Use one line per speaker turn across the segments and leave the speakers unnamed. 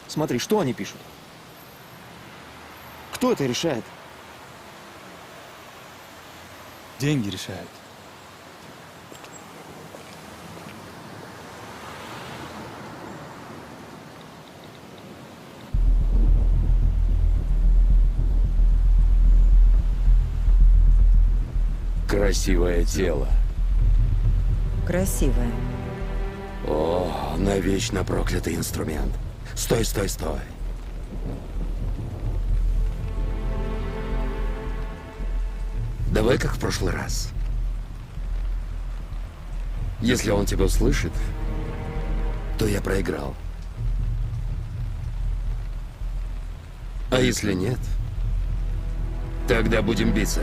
Смотри, что они пишут? Кто это решает?
Деньги решают.
Красивое тело.
Красивая.
О, навечно проклятый инструмент. Стой, стой, стой. Давай как в прошлый раз. Если он тебя услышит, то я проиграл. А если нет, тогда будем биться.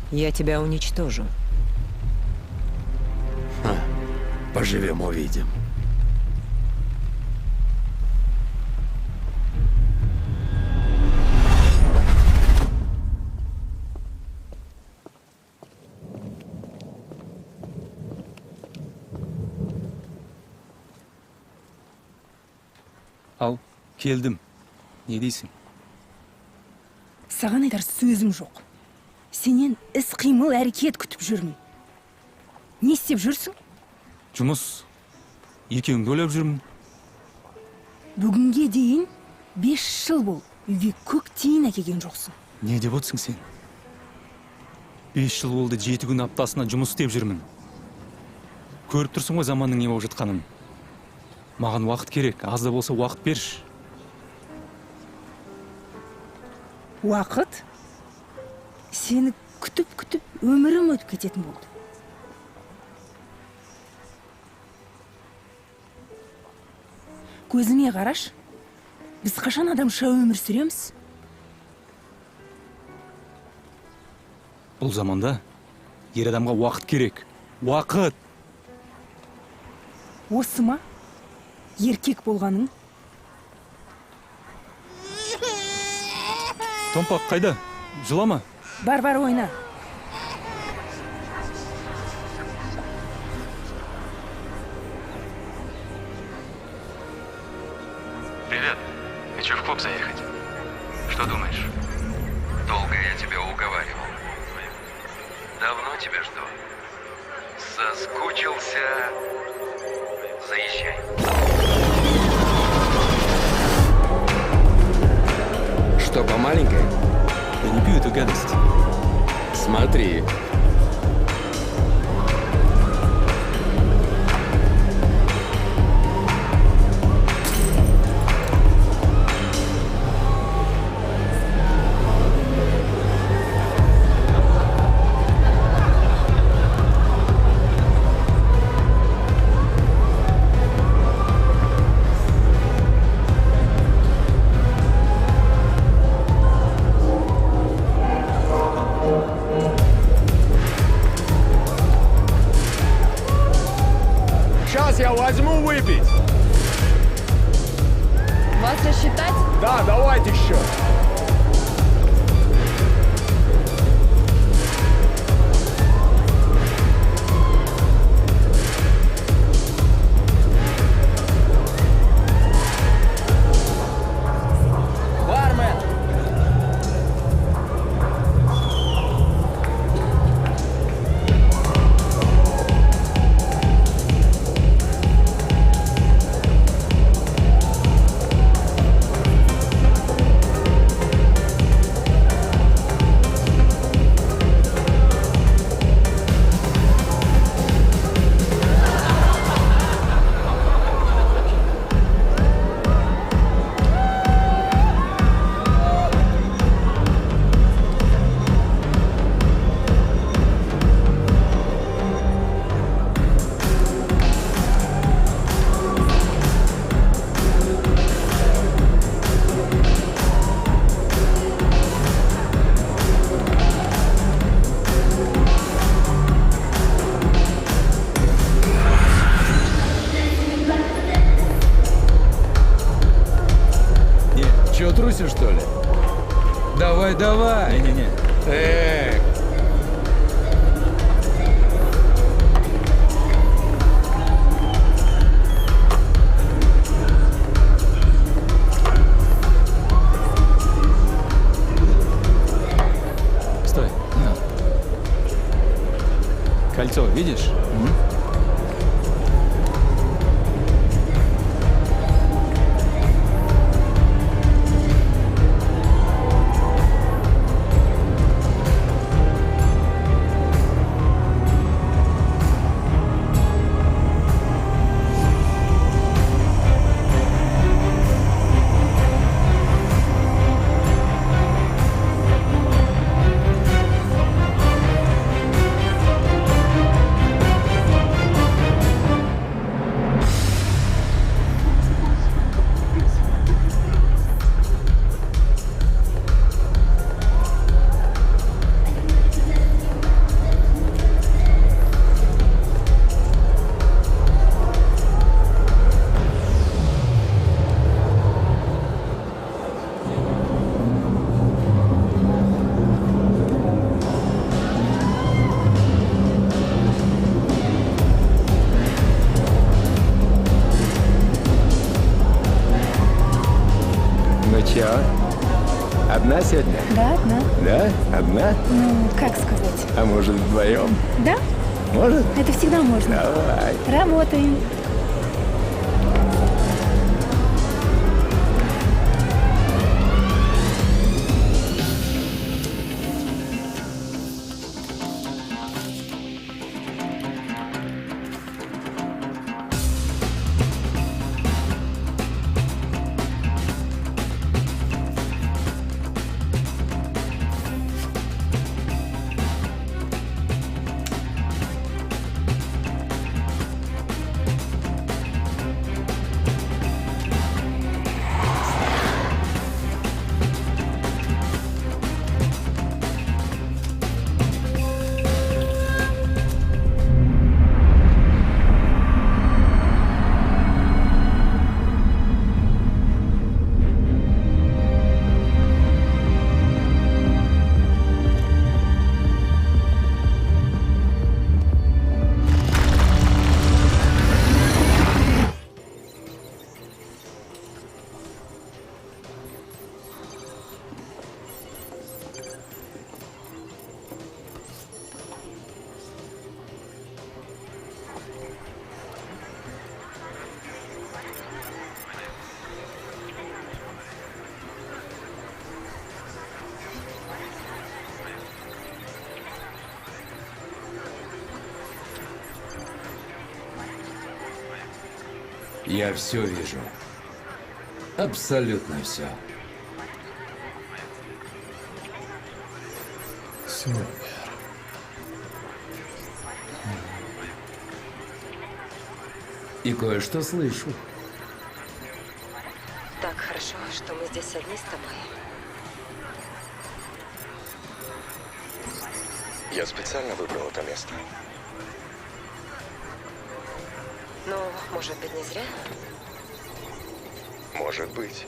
Я тебя уничтожу.
Поживем, увидим.
Ал, келдім. Не дейсің?
Саған айтар сөзім жоқ. Сенен іс-қимыл әрекет күтіп жүрмін. Не істеп жүрсің?
Жұмыс. Екеуіңді ойлап жүрмін.
Бүгінге дейін 5 жыл бол. Үйге көк тиын әкелген жоқсың.
Не деп отырсың сен? 5 жыл болды, 7 күн аптасына жұмыс істеп жүрмін. Көріп тұрсың ғой заманның не болып жатқанын. Маған уақыт керек, аз да болса уақыт берші.
Уақыт? Сені күтіп өмірім өтіп кететін болды. Көзіме қараш. Біз қашан адамша өмір сүреміз?
Бұл заманда ер адамға уақыт керек. Уақыт!
Осы ма? Еркек болғаның?
Томпақ қайда? Жылама.
Бар ойна.
Привет. Хочу в клуб заехать. Что думаешь? Долго я тебя уговаривал. Давно тебя жду. Соскучился. Заезжай.
Что, по маленькой?
Я не пью эту гадость.
Смотри.
Сейчас я возьму выпить.
Вас рассчитать?
Да, давайте еще.
Бармен!
Че, трусишь, что ли? Давай, давай.
Не-не-не.
Эх.
кольцо, видишь?
Ну чё, одна сегодня?
Да, одна.
Да? Одна?
Ну, как сказать?
А может, вдвоем?
Да,
Может?
это всегда можно.
Давай.
Работаем.
Я все вижу. Абсолютно все.
Супер.
И кое-что слышу.
Так хорошо, что мы здесь одни с тобой.
Я специально выбрал это место.
Ну, может быть, не зря?
Может быть.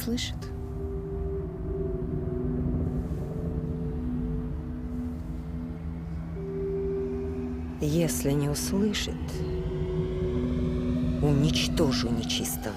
услышит.
Если не услышит, уничтожу нечистого.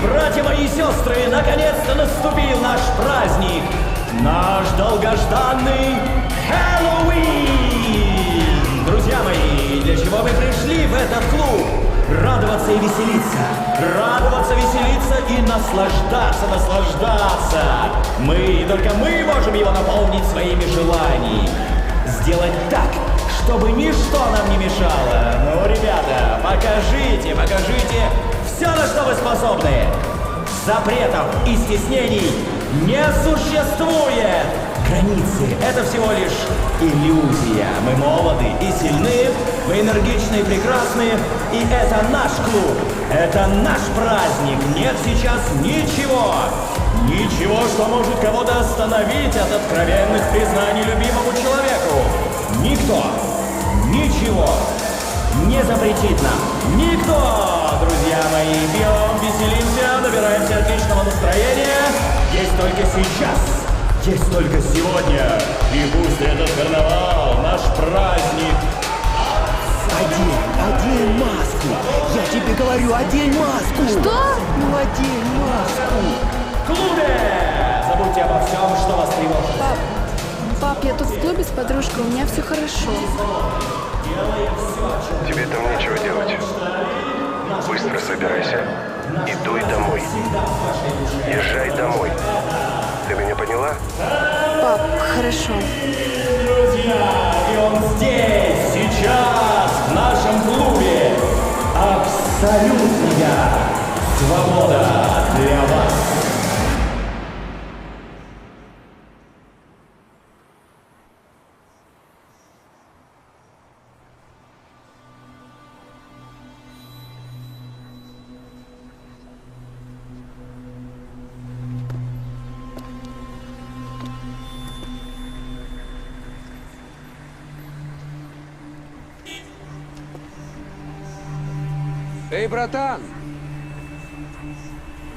Братья мои и сестры, наконец-то наступил наш праздник! Наш долгожданный Хэллоуин! Друзья мои, для чего вы пришли в этот клуб? Радоваться и веселиться! Радоваться, веселиться и наслаждаться! Мы, только мы можем его наполнить своими желаниями. Сделать так, чтобы ничто нам не мешало. Ну, ребята, покажите все, на что вы способны. Запретов и стеснений не существует. Границы — это всего лишь иллюзия. Мы молоды и сильны, мы энергичны и прекрасны, и это наш клуб, это наш праздник. Нет сейчас ничего, что может кого-то остановить от откровенных признаний любимому человеку. Никто, ничего не запретит нам. Никто, друзья мои. Пьем, веселимся, набираемся отличного настроения. Есть только сейчас, есть только сегодня. И пусть этот карнавал, наш праздник.
Одень маску. Я тебе говорю, одень маску.
Что?
Ну, одень маску.
В клубе! Забудьте обо всем, что вас тревожит.
Пап, я тут в клубе с подружкой, у меня все хорошо.
Тебе там нечего делать. Быстро собирайся.
Наш
Идуй
класс
домой.
всегда в вашей душе.
Езжай домой. Ты меня поняла?
Пап, хорошо.
Друзья, и он здесь, сейчас, в нашем клубе. Абсолютная свобода для вас.
Эй, братан!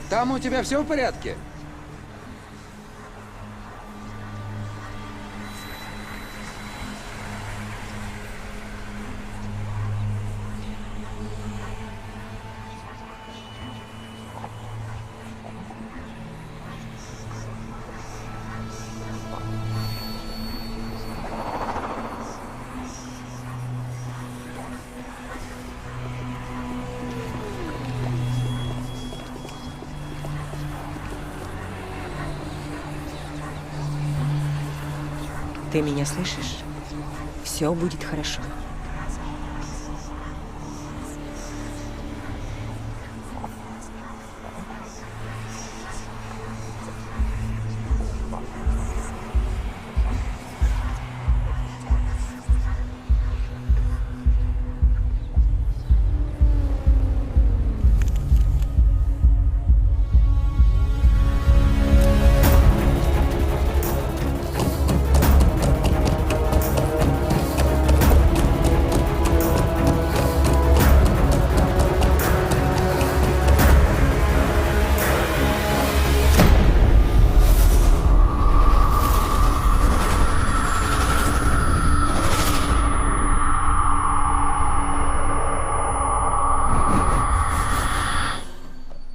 Там у тебя все в порядке?
Ты меня слышишь? Все будет хорошо.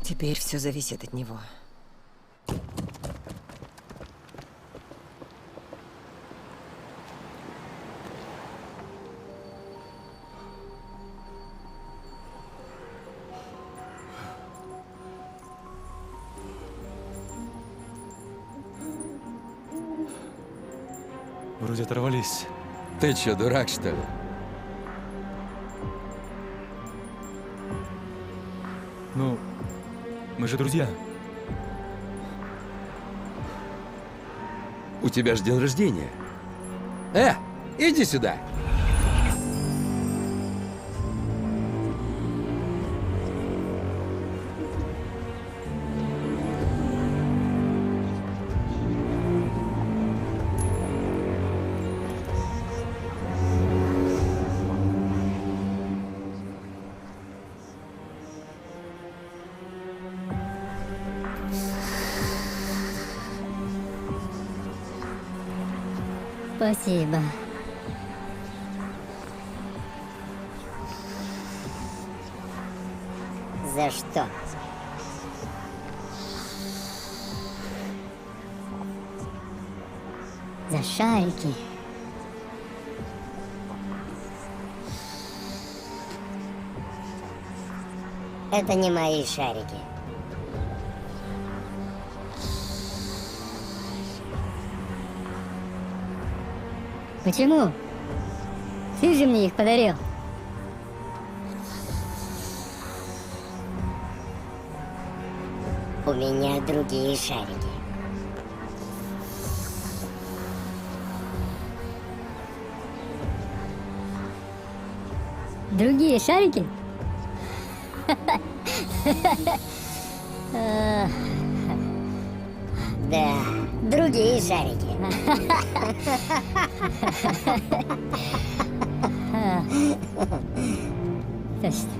Теперь все зависит от него.
Вроде оторвались.
Ты что, дурак, что ли?
Ну, мы же друзья.
У тебя же день рождения.
Иди сюда.
Спасибо. За что? За шарики. Это не мои шарики. Почему? Ты же мне их подарил. У меня другие шарики. Другие шарики? Да, другие шарики. Точно.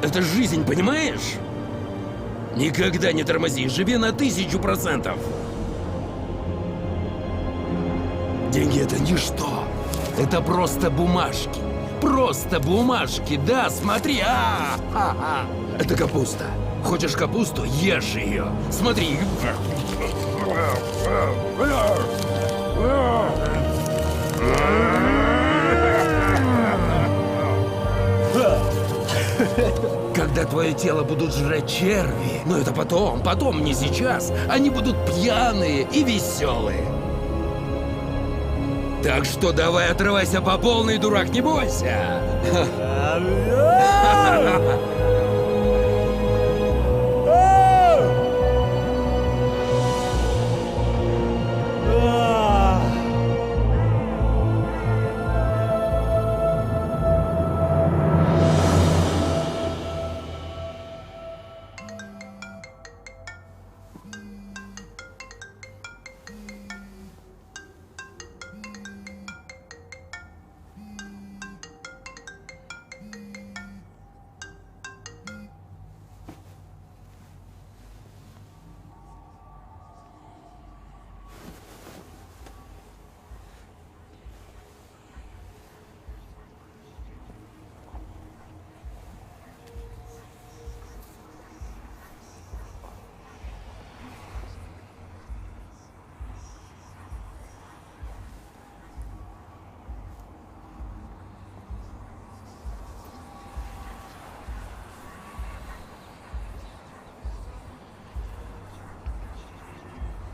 Это жизнь, понимаешь? Никогда не тормози, живи на 1000%. Деньги — это ничто. Это просто бумажки. Просто бумажки, да, смотри. Это капуста. Хочешь капусту? Ешь ее. Смотри. Когда твое тело будут жрать черви, но это потом, не сейчас, они будут пьяные и веселые. Так что давай отрывайся по полной, дурак, не бойся.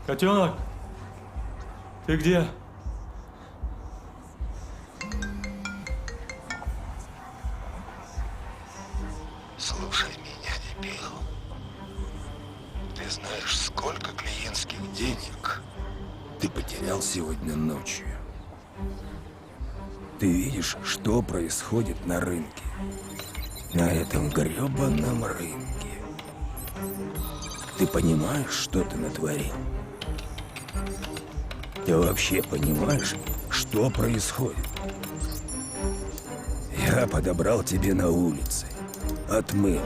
Котенок, ты где?
Слушай меня, дебил. Ты знаешь, сколько клиентских денег ты потерял сегодня ночью? Ты видишь, что происходит на рынке? На этом грёбаном рынке. Ты понимаешь, что ты натворил? Ты вообще понимаешь, что происходит? Я подобрал тебе на улице, отмыл,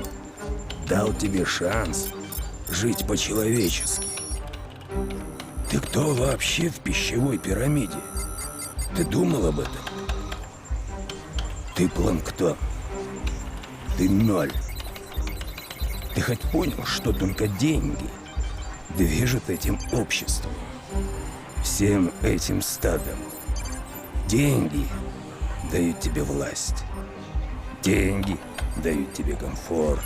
дал тебе шанс жить по-человечески. Ты кто вообще в пищевой пирамиде? Ты думал об этом? Ты планктон. Ты ноль. Ты хоть понял, что только деньги движут этим обществом? Всем этим стадом. Деньги дают тебе власть. Деньги дают тебе комфорт.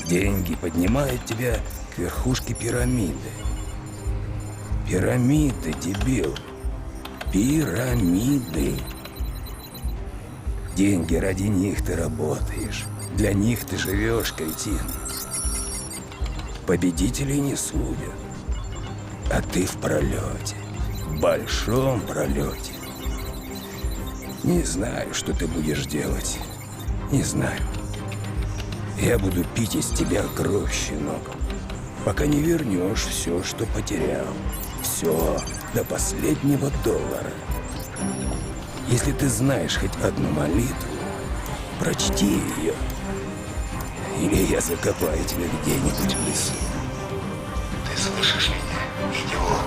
Деньги поднимают тебя к верхушке пирамиды. Пирамиды, дебил. Пирамиды. Деньги, ради них ты работаешь. Для них ты живешь, кретин. Победителей не судят. А ты в пролете. В большом пролете. Не знаю, что ты будешь делать. Не знаю. Я буду пить из тебя кровь, щенок. Пока не вернешь все, что потерял. Все, до последнего доллара. Если ты знаешь хоть одну молитву, прочти ее. Или я закопаю тебя где-нибудь в лесу. Ты слышишь меня, идиот?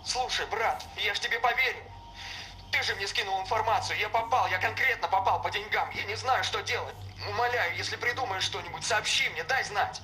Слушай, брат, я ж тебе поверил. Ты же мне скинул информацию. Я конкретно попал по деньгам. Я не знаю, что делать. Умоляю, если придумаешь что-нибудь, сообщи мне, дай знать.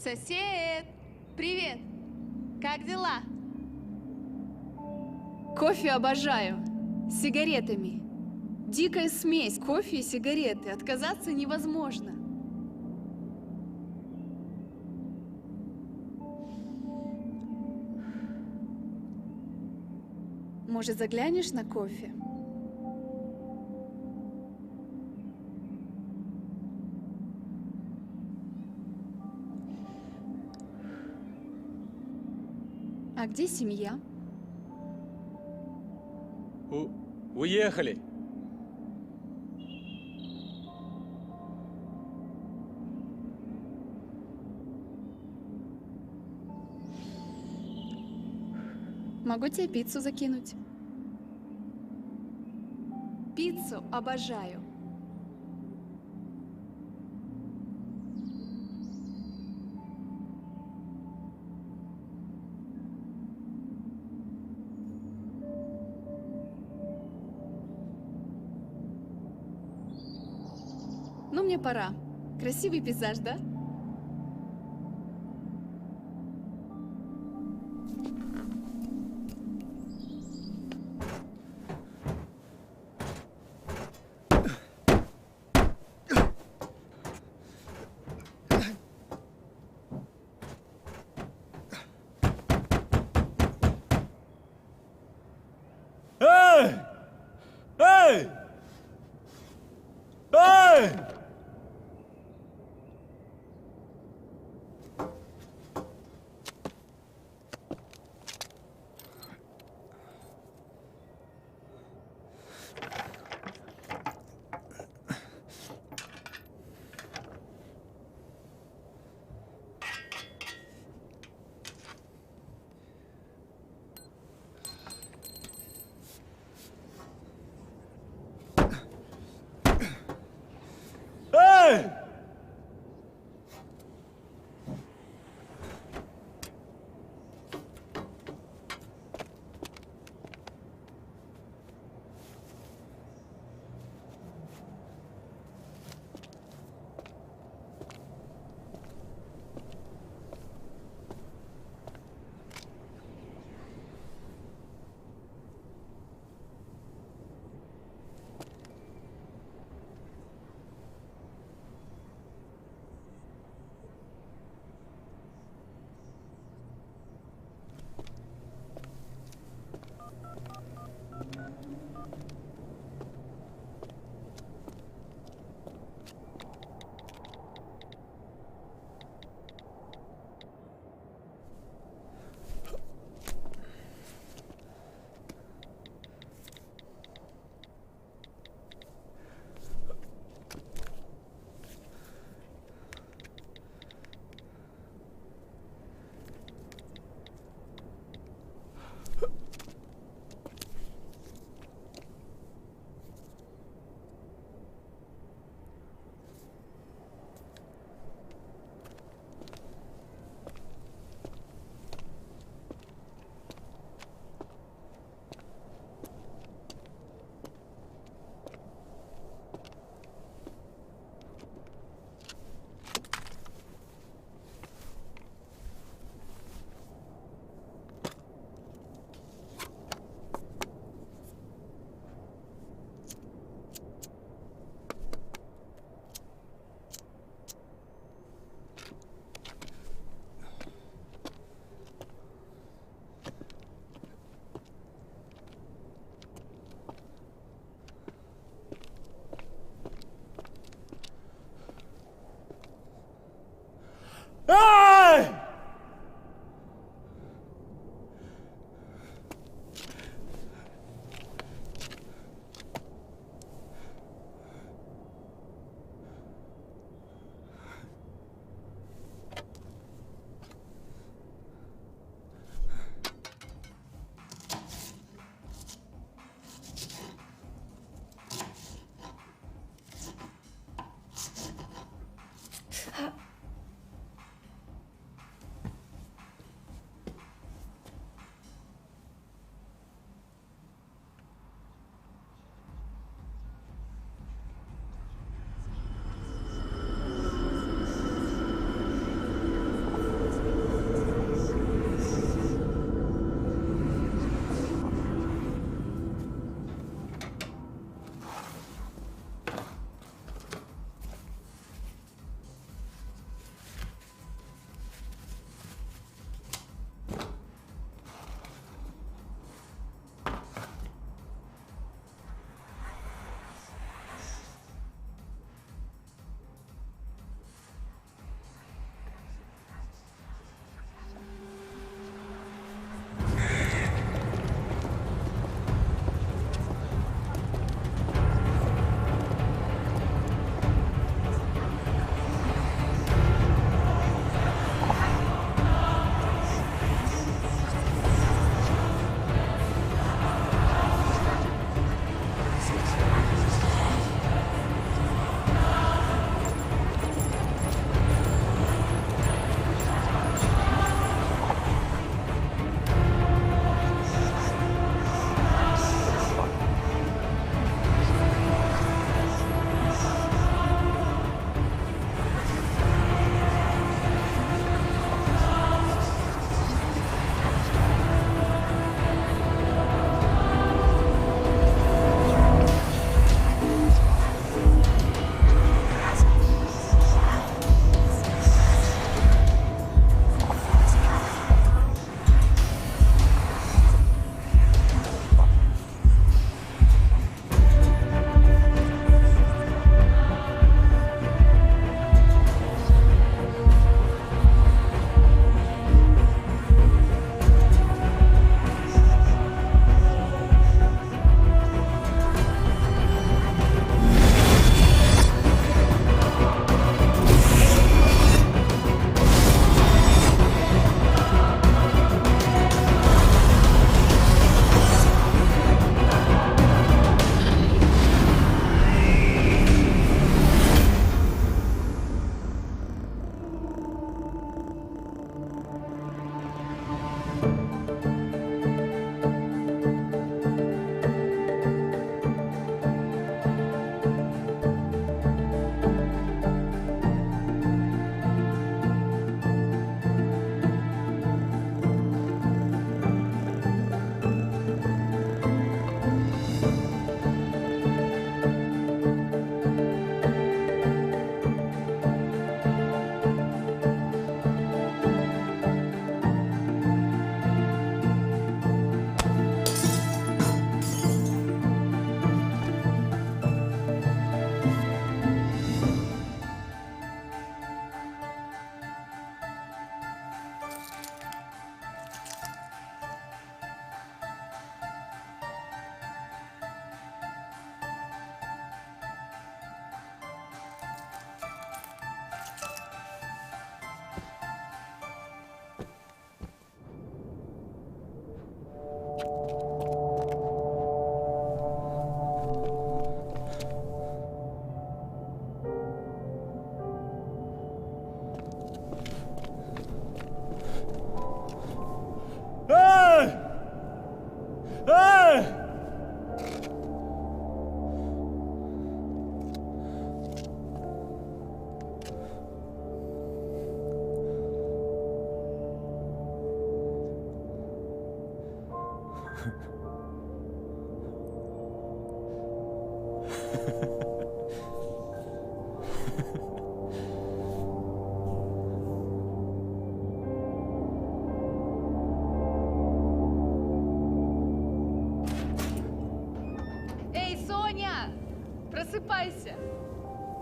Сосед! Привет! Как дела? Кофе обожаю. С сигаретами. Дикая смесь кофе и сигареты. Отказаться невозможно. Может, заглянешь на кофе? А где семья?
Уехали.
Могу тебе пиццу закинуть. Пиццу обожаю. Ну, мне пора. Красивый пейзаж, да?
Эй! Эй! Эй! Эй!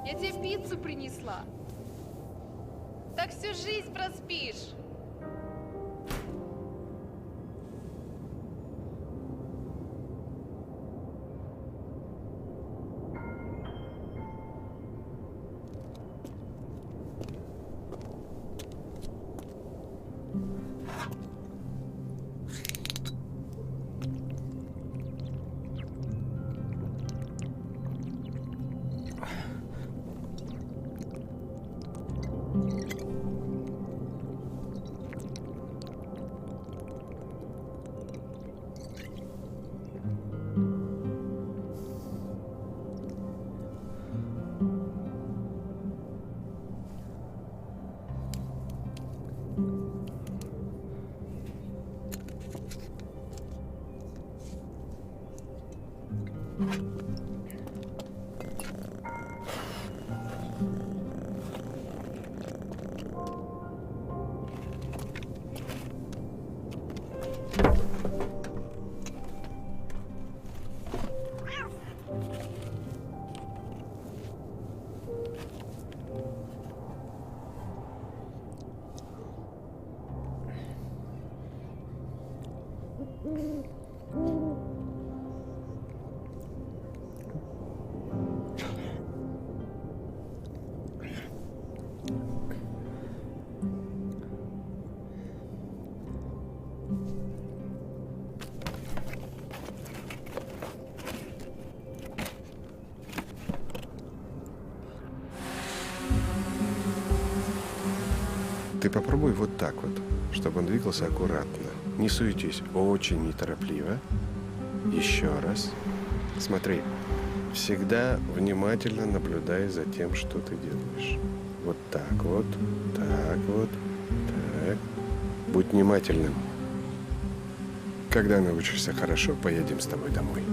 Я тебе пиццу принесла. Так всю жизнь проспишь.
Ты попробуй вот так вот, чтобы он двигался аккуратно. Не суетись, очень неторопливо. Еще раз. Смотри, всегда внимательно наблюдай за тем, что ты делаешь. Вот так вот, так вот, так. Будь внимательным. Когда научишься хорошо, поедем с тобой домой.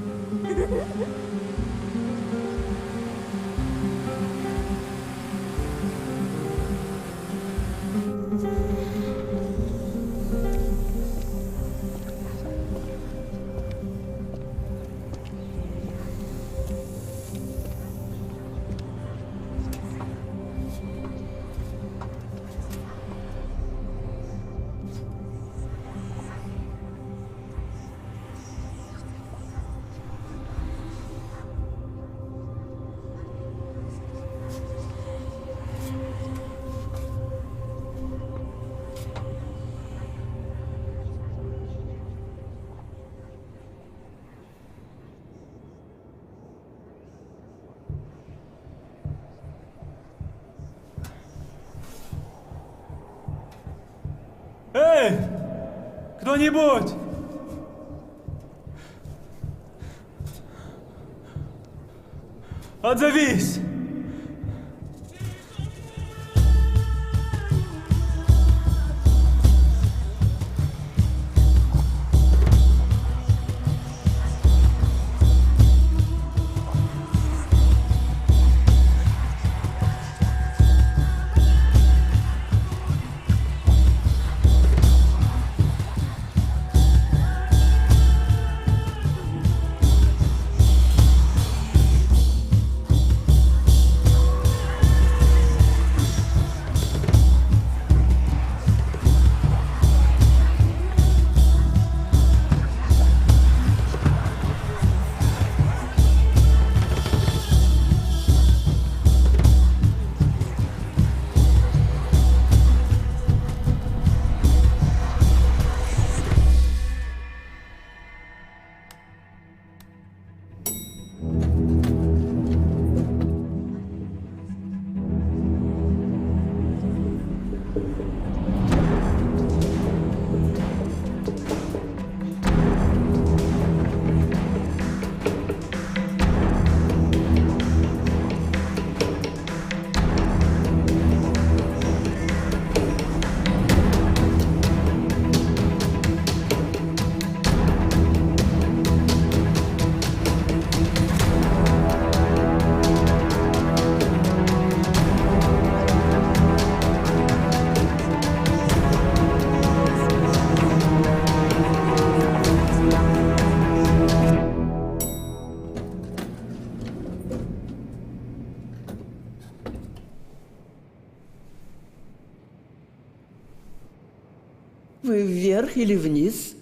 Эй! Кто-нибудь! Отзовись!
Вы вверх или вниз?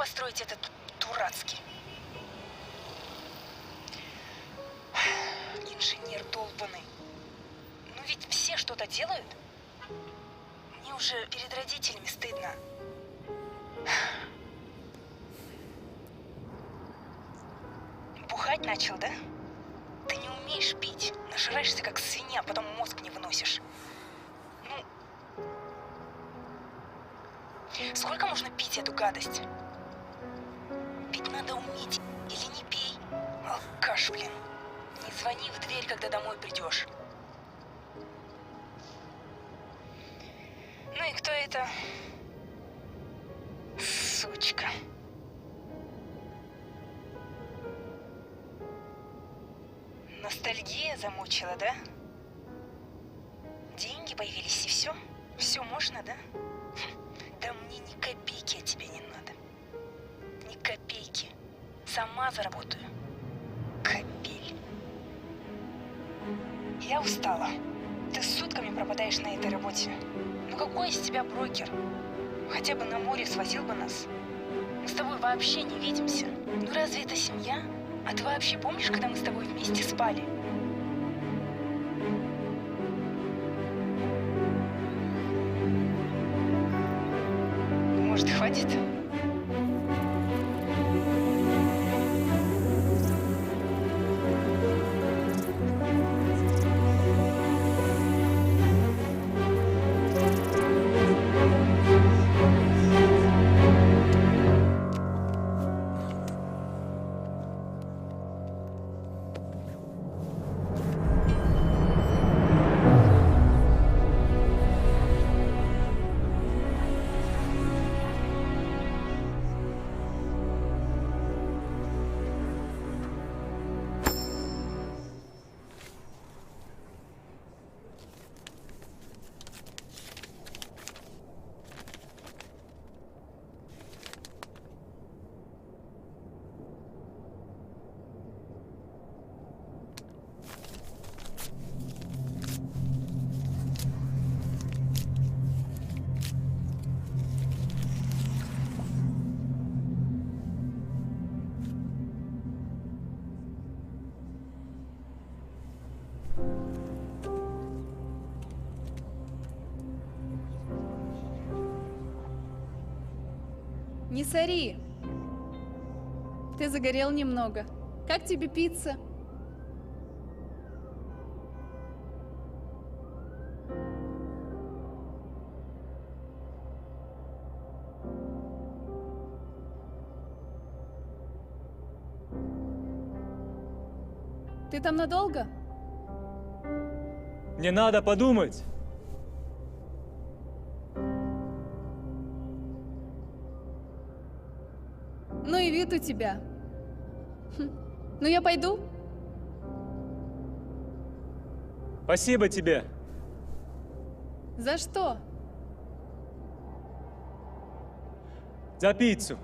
построить этот дурацкий. Инженер долбаный. Ну ведь все что-то делают. Мне уже перед родителями стыдно. Бухать начал, да? Ты не умеешь пить. Нажираешься как свинья, потом мозг не выносишь. Ну, сколько можно пить эту гадость? Пить надо уметь. Или не пей. Алкаш, блин. Не звони в дверь, когда домой придешь. Ну и кто это? Сучка. Ностальгия замучила, да? Деньги появились и все? Все можно, да? Да мне ни копейки от тебя не надо. Ни копейки. Сама заработаю. Капель. Я устала. Ты сутками пропадаешь на этой работе. Ну какой из тебя брокер? Хотя бы на море свозил бы нас. Мы с тобой вообще не видимся. Ну разве это семья? А ты вообще помнишь, когда мы с тобой вместе спали? Может, хватит?
Не сори. Ты загорел немного. Как тебе пицца? Ты там надолго?
Не надо подумать.
Ну и вид у тебя. Ну я пойду.
Спасибо тебе.
За что?
За пиццу.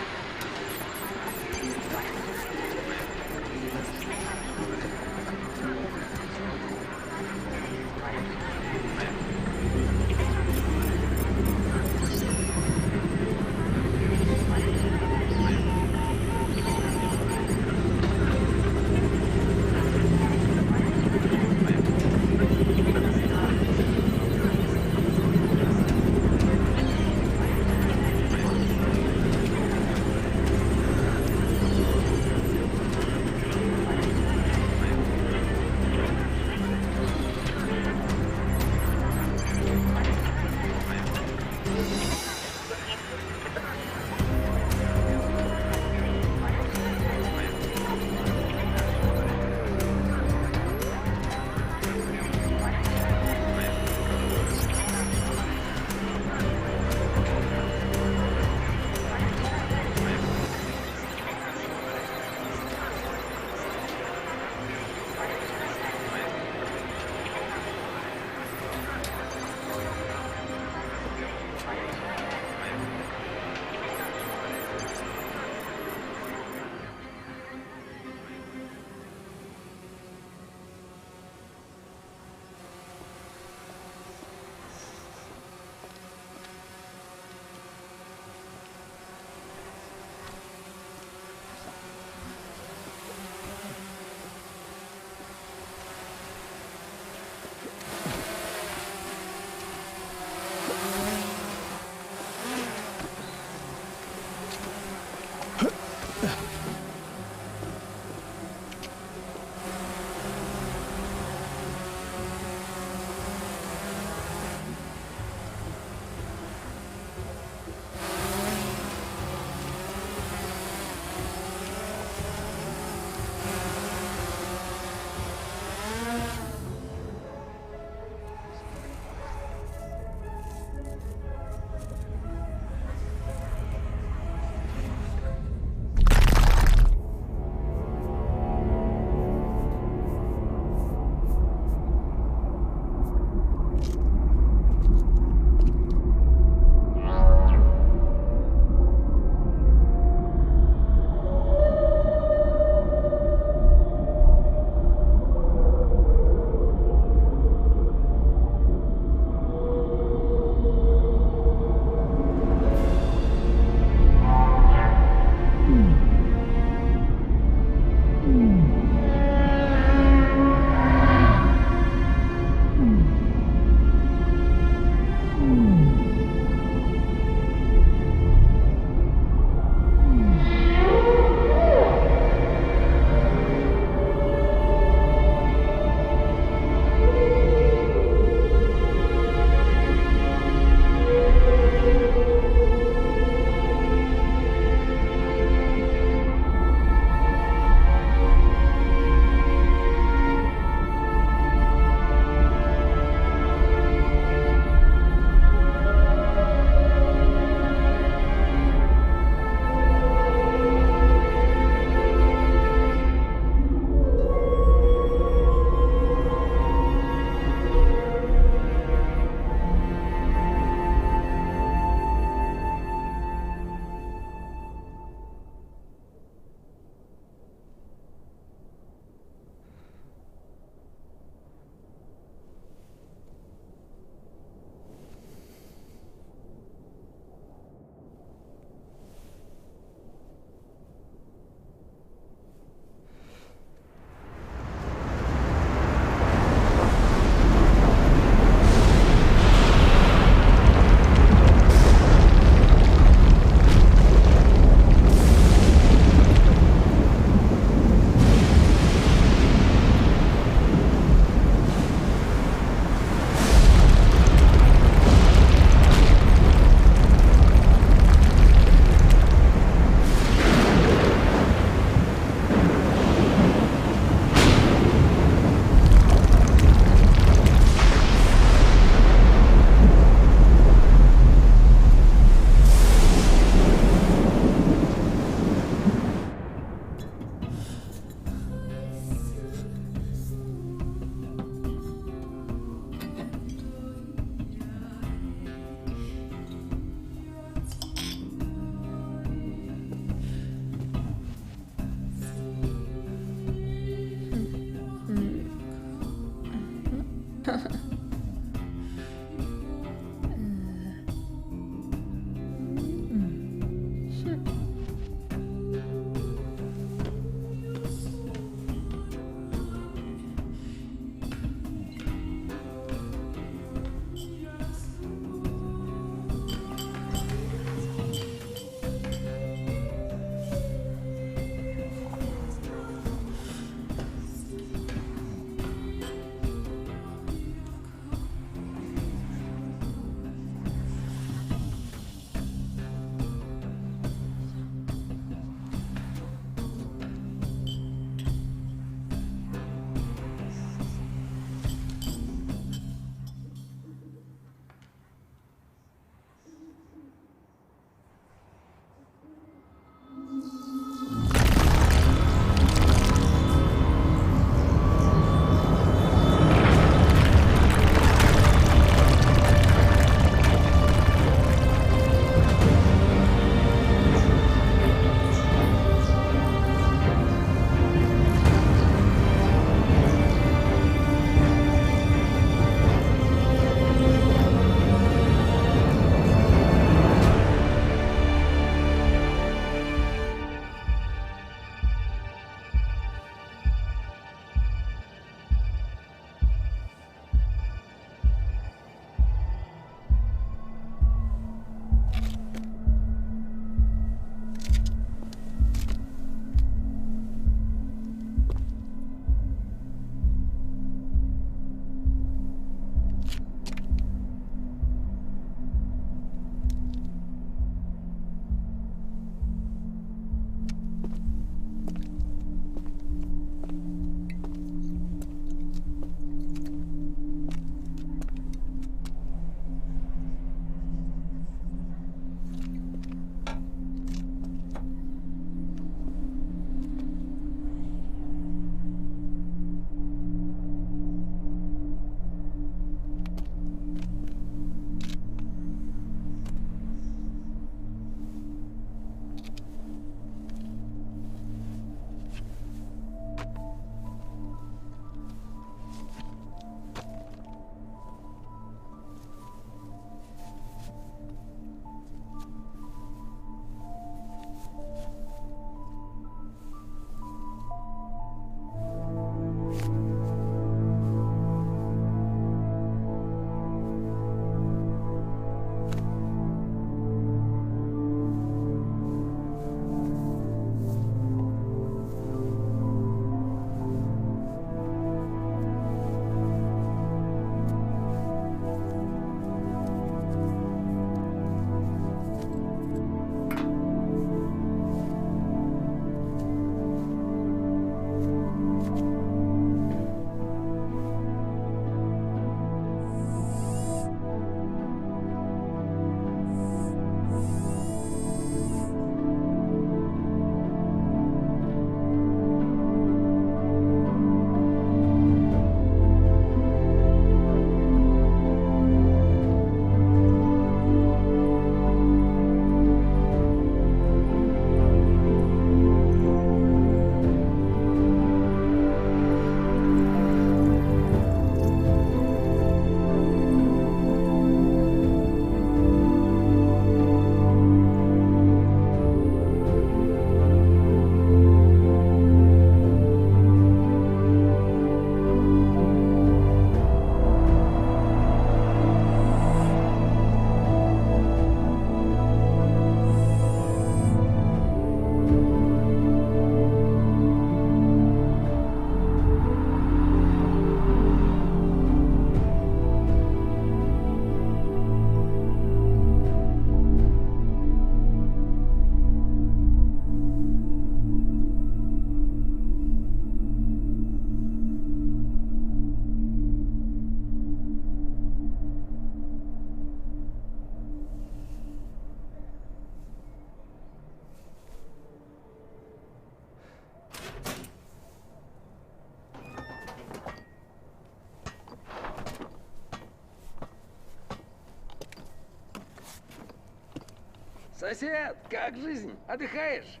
Сосед, как жизнь? Отдыхаешь?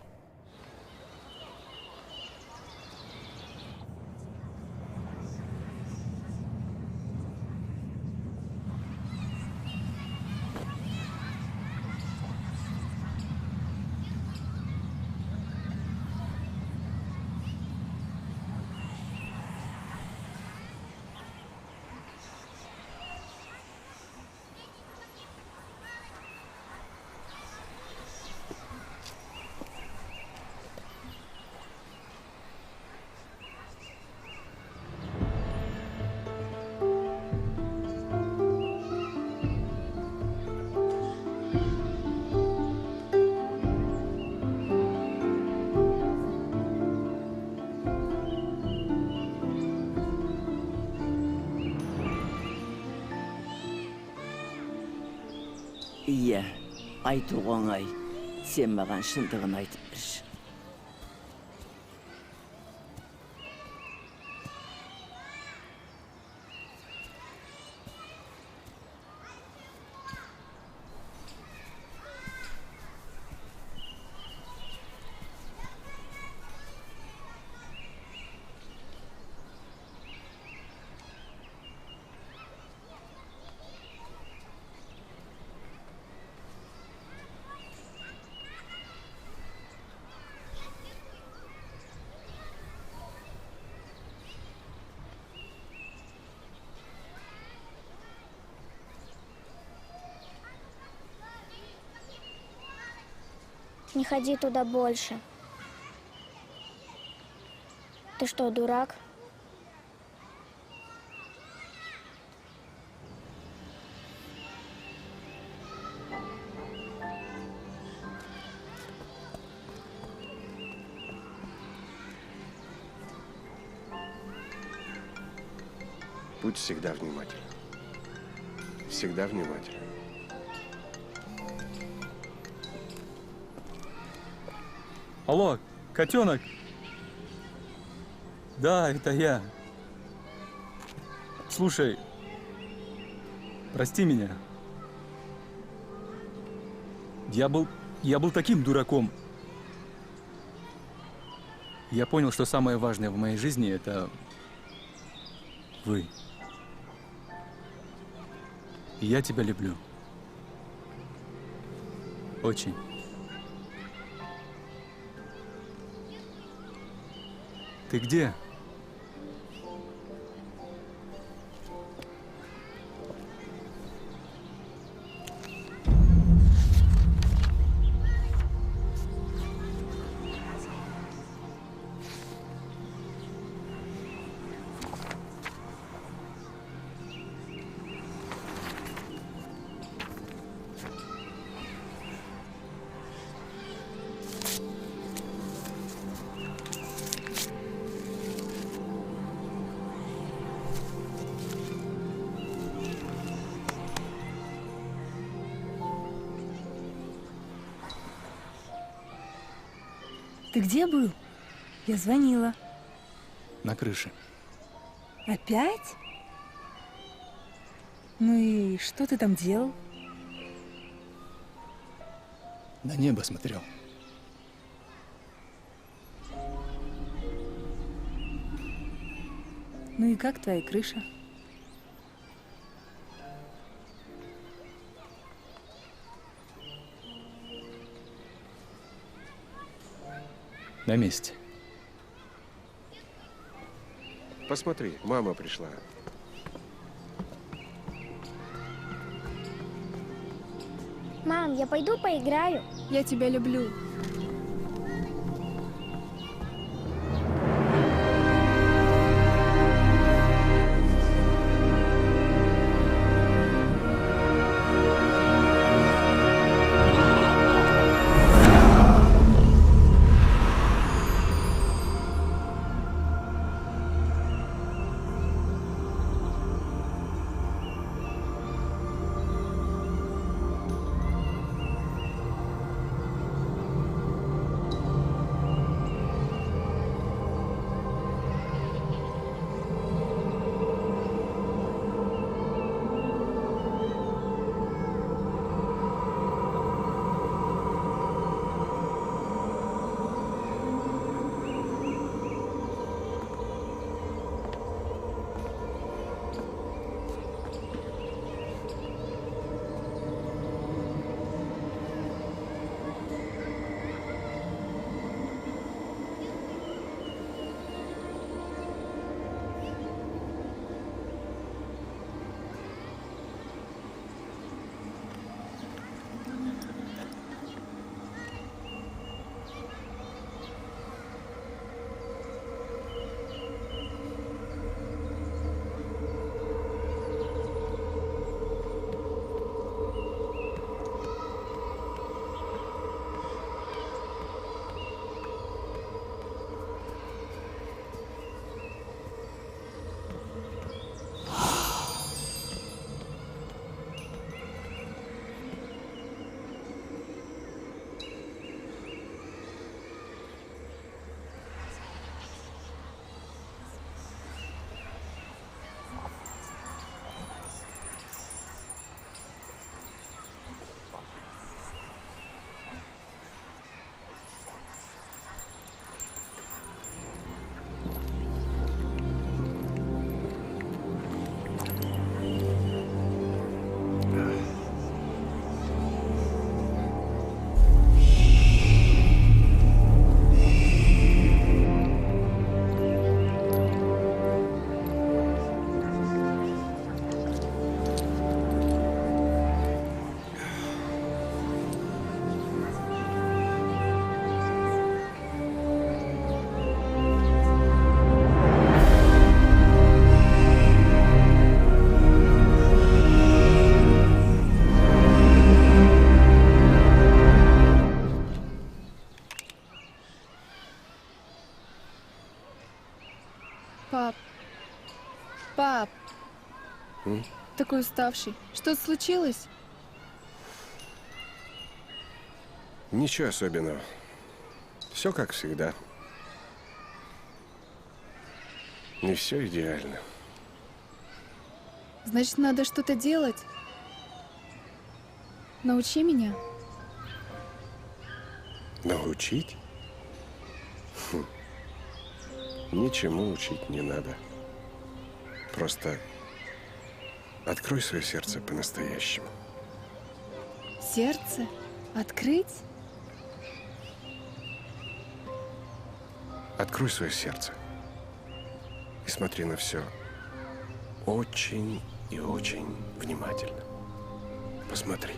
Иә, айту оңай. Сен маған шындығын айтып берші.
Не ходи туда больше. Ты что, дурак?
Будь всегда внимателен. Всегда внимателен.
Алло, котенок. Да, это я. Слушай, прости меня. Я был таким дураком. Я понял, что самое важное в моей жизни — это вы. И я тебя люблю. Очень. Ты где?
Ты где был? Я звонила.
На крыше.
Опять? Ну и что ты там делал?
На небо смотрел.
Ну и как твоя крыша?
На месте.
Посмотри, мама пришла.
Мам, я пойду поиграю.
Я тебя люблю. Пап. Пап.
М?
Такой уставший. Что-то случилось?
Ничего особенного. Все как всегда. Не все идеально.
Значит, надо что-то делать. Научи меня.
Научить? Хм. Ничему учить не надо. Просто открой свое сердце по-настоящему.
Сердце? Открыть?
Открой свое сердце и смотри на все очень и очень внимательно. Посмотри.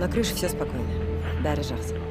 На крыше все спокойно. Бәрі жақсы.